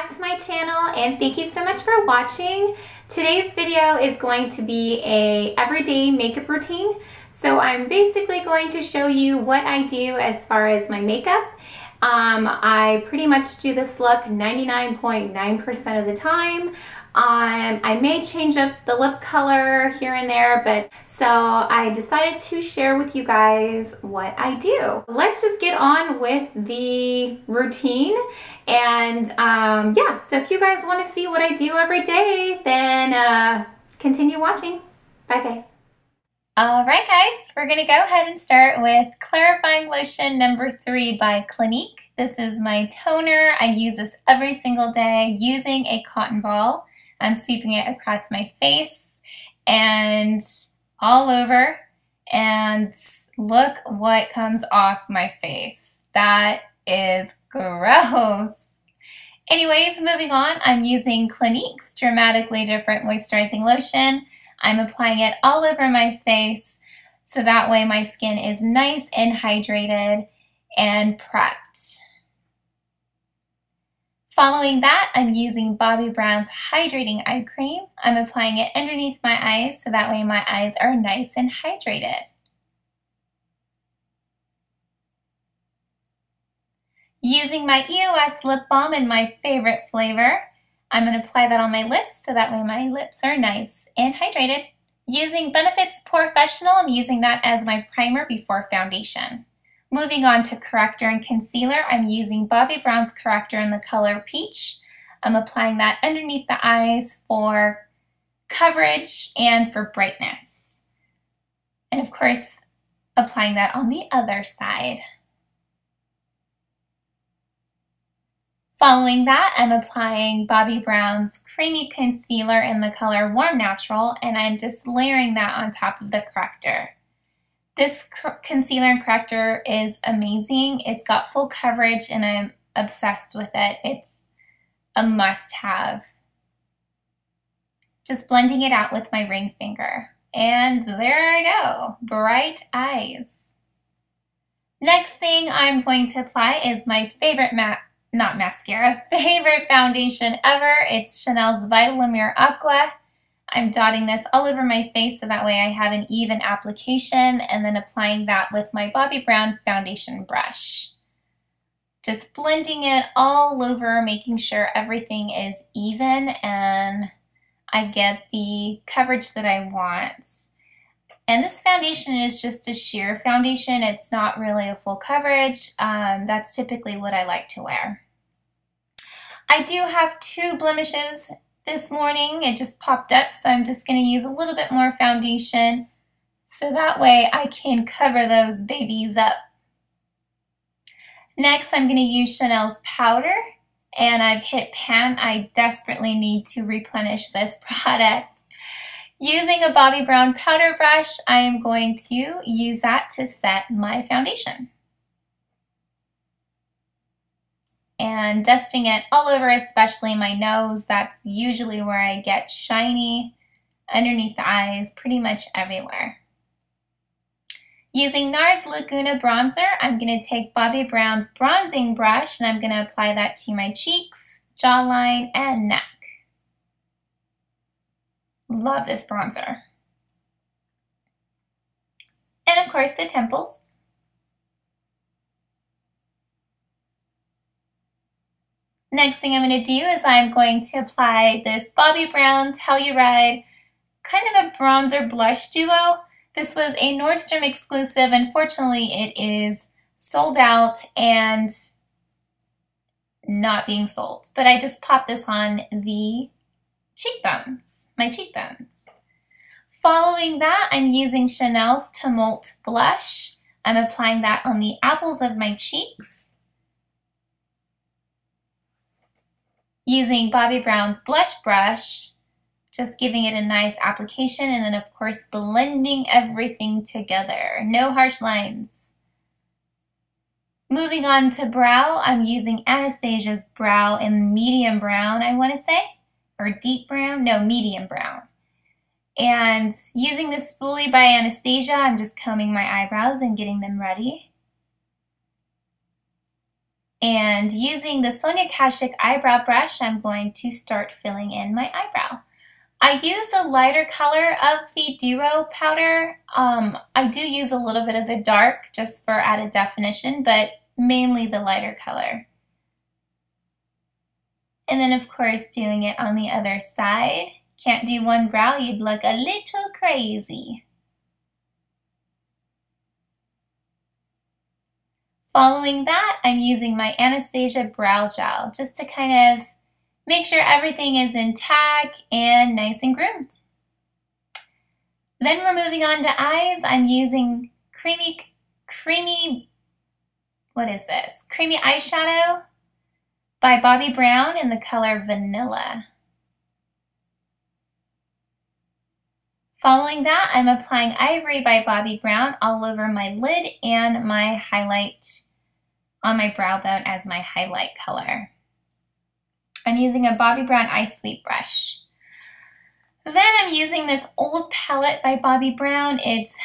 back to my channel and thank you so much for watching. Today's video is going to be a everyday makeup routine. So I'm basically going to show you what I do as far as my makeup. I pretty much do this look 99.9% of the time. I may change up the lip color here and there, but so I decided to share with you guys what I do. Let's just get on with the routine. And yeah, so if you guys want to see what I do every day, then continue watching. Bye guys. Alright guys, we're going to go ahead and start with Clarifying Lotion number 3 by Clinique. This is my toner. I use this every single day using a cotton ball. I'm sweeping it across my face and all over, and look what comes off my face. That is gross. Anyways, moving on, I'm using Clinique's Dramatically Different Moisturizing Lotion. I'm applying it all over my face so that way my skin is nice and hydrated and prepped. Following that, I'm using Bobbi Brown's Hydrating Eye Cream. I'm applying it underneath my eyes so that way my eyes are nice and hydrated. Using my EOS Lip Balm in my favorite flavor, I'm going to apply that on my lips so that way my lips are nice and hydrated. Using Benefit's POREFESSIONAL, I'm using that as my primer before foundation. Moving on to corrector and concealer, I'm using Bobbi Brown's corrector in the color Peach. I'm applying that underneath the eyes for coverage and for brightness. And of course, applying that on the other side. Following that, I'm applying Bobbi Brown's creamy concealer in the color Warm Natural, and I'm just layering that on top of the corrector. This concealer and corrector is amazing. It's got full coverage and I'm obsessed with it. It's a must-have. Just blending it out with my ring finger. And there I go, bright eyes. Next thing I'm going to apply is my favorite favorite foundation ever. It's Chanel's Vitalumiere Aqua. I'm dotting this all over my face so that way I have an even application, and then applying that with my Bobbi Brown foundation brush. Just blending it all over, making sure everything is even and I get the coverage that I want. And this foundation is just a sheer foundation. It's not really a full coverage. That's typically what I like to wear. I do have 2 blemishes this morning. It just popped up, so I'm just going to use a little bit more foundation so that way I can cover those babies up. Next, I'm going to use Chanel's powder, and I've hit pan. I desperately need to replenish this product. Using a Bobbi Brown powder brush, I am going to use that to set my foundation. And dusting it all over, especially my nose. That's usually where I get shiny underneath the eyes, pretty much everywhere. Using Nars Laguna bronzer, I'm going to take Bobbi Brown's bronzing brush and I'm going to apply that to my cheeks, jawline, and neck. Love this bronzer. And of course the temples. Next thing I'm going to do is I'm going to apply this Bobbi Brown Telluride, kind of a bronzer blush duo. This was a Nordstrom exclusive. Unfortunately, it is sold out and not being sold. But I just popped this on the cheekbones, my cheekbones. Following that, I'm using Chanel's Tumulte blush. I'm applying that on the apples of my cheeks. Using Bobbi Brown's blush brush, just giving it a nice application, and then of course blending everything together. No harsh lines. Moving on to brow, I'm using Anastasia's Brow in medium brown, I want to say, or deep brown, no, medium brown. And using the spoolie by Anastasia, I'm just combing my eyebrows and getting them ready. And using the Sonia Kashuk eyebrow brush, I'm going to start filling in my eyebrow. I use the lighter color of the Duo powder. I do use a little bit of the dark just for added definition, but mainly the lighter color. And then of course doing it on the other side. Can't do one brow, you'd look a little crazy. Following that, I'm using my Anastasia Brow Gel just to kind of make sure everything is intact and nice and groomed. Then we're moving on to eyes. I'm using creamy eyeshadow by Bobbi Brown in the color Vanilla. Following that, I'm applying Ivory by Bobbi Brown all over my lid and my highlight on my brow bone as my highlight color. I'm using a Bobbi Brown Ice Sweep brush. Then I'm using this old palette by Bobbi Brown. It's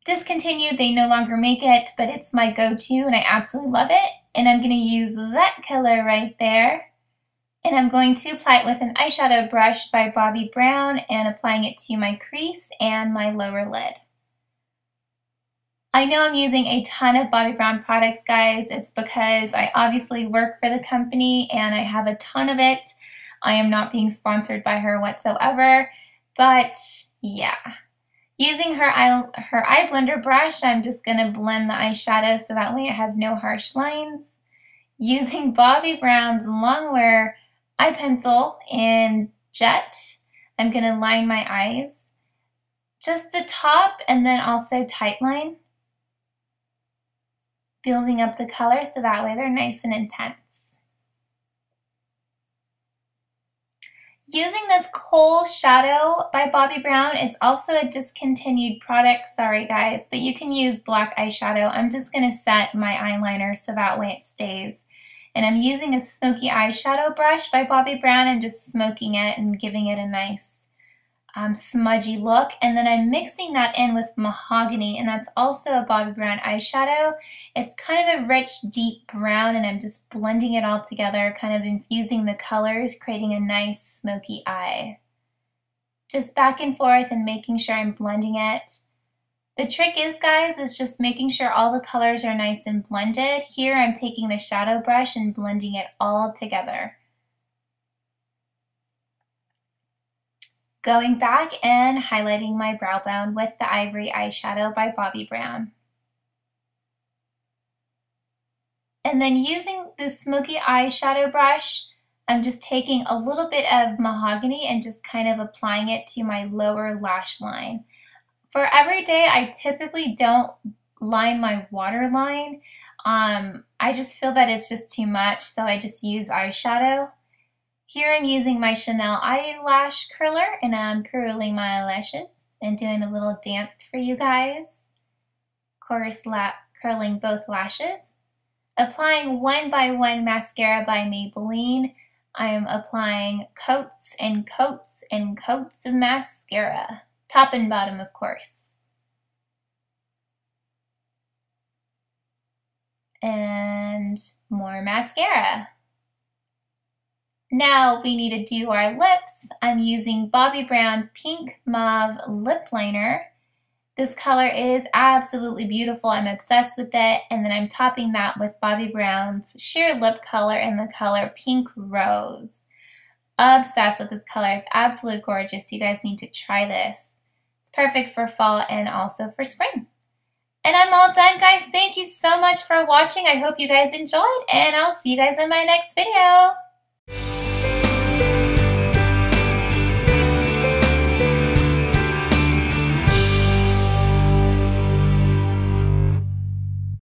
discontinued, they no longer make it, but it's my go-to and I absolutely love it. And I'm going to use that color right there. And I'm going to apply it with an eyeshadow brush by Bobbi Brown and applying it to my crease and my lower lid. I know I'm using a ton of Bobbi Brown products, guys. It's because I obviously work for the company and I have a ton of it. I am not being sponsored by her whatsoever, but yeah. Using her eye blender brush, I'm just going to blend the eyeshadow so that way I have no harsh lines. Using Bobbi Brown's Longwear eye pencil in Jet, I'm going to line my eyes. Just the top and then also tight line. Building up the color so that way they're nice and intense. Using this Kohl Shadow by Bobbi Brown, it's also a discontinued product, sorry guys, but you can use black eyeshadow. I'm just going to set my eyeliner so that way it stays. And I'm using a smoky eyeshadow brush by Bobbi Brown and just smoking it and giving it a nice smudgy look. And then I'm mixing that in with Mahogany, and that's also a Bobbi Brown eyeshadow. It's kind of a rich, deep brown, and I'm just blending it all together, kind of infusing the colors, creating a nice smoky eye. Just back and forth and making sure I'm blending it. The trick is, guys, is just making sure all the colors are nice and blended. Here I'm taking the shadow brush and blending it all together. Going back and highlighting my brow bone with the Ivory eyeshadow by Bobbi Brown. And then using the smoky eyeshadow brush, I'm just taking a little bit of Mahogany and just kind of applying it to my lower lash line. For every day, I typically don't line my waterline. I just feel that it's just too much, so I just use eyeshadow. Here I'm using my Chanel eyelash curler and I'm curling my eyelashes and doing a little dance for you guys. Of course, curling both lashes. Applying one by one mascara by Maybelline. I am applying coats and coats and coats of mascara. Top and bottom, of course. And more mascara. Now we need to do our lips. I'm using Bobbi Brown Pink Mauve Lip Liner. This color is absolutely beautiful. I'm obsessed with it. And then I'm topping that with Bobbi Brown's Sheer Lip Color in the color Pink Rose. Obsessed with this color. It's absolutely gorgeous. You guys need to try this. It's perfect for fall and also for spring. And I'm all done, guys. Thank you so much for watching. I hope you guys enjoyed, and I'll see you guys in my next video.